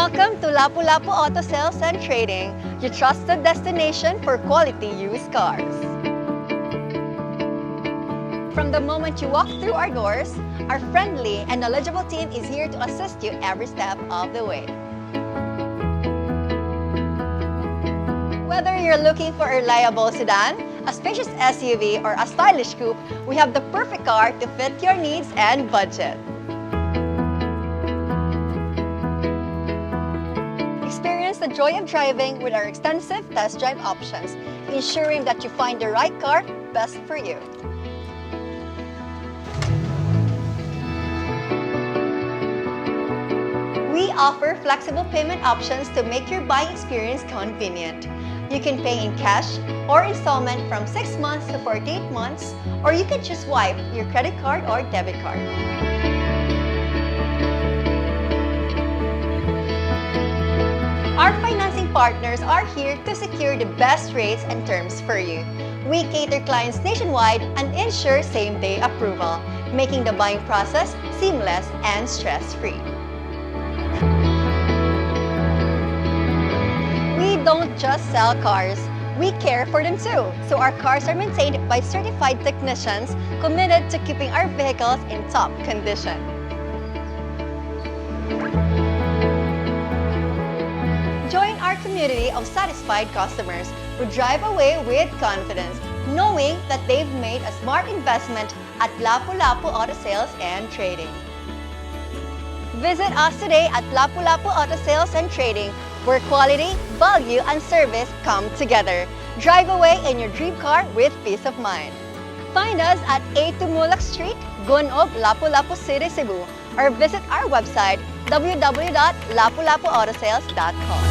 Welcome to Lapu-Lapu Auto Sales and Trading, your trusted destination for quality used cars. From the moment you walk through our doors, our friendly and knowledgeable team is here to assist you every step of the way. Whether you're looking for a reliable sedan, a spacious SUV, or a stylish coupe, we have the perfect car to fit your needs and budget. Experience the joy of driving with our extensive test drive options, ensuring that you find the right car best for you. We offer flexible payment options to make your buying experience convenient. You can pay in cash or installment from 6 months to 48 months, or you can just swipe your credit card or debit card. Our financing partners are here to secure the best rates and terms for you. We cater clients nationwide and ensure same-day approval, making the buying process seamless and stress-free. We don't just sell cars, we care for them too. So our cars are maintained by certified technicians committed to keeping our vehicles in top condition. Join our community of satisfied customers who drive away with confidence, knowing that they've made a smart investment at Lapu-Lapu Auto Sales and Trading. Visit us today at Lapu-Lapu Auto Sales and Trading, where quality, value, and service come together. Drive away in your dream car with peace of mind. Find us at A2 Mulak Street, Gunob, Lapu-Lapu City, Cebu, or visit our website www.lapulapuautosales.com.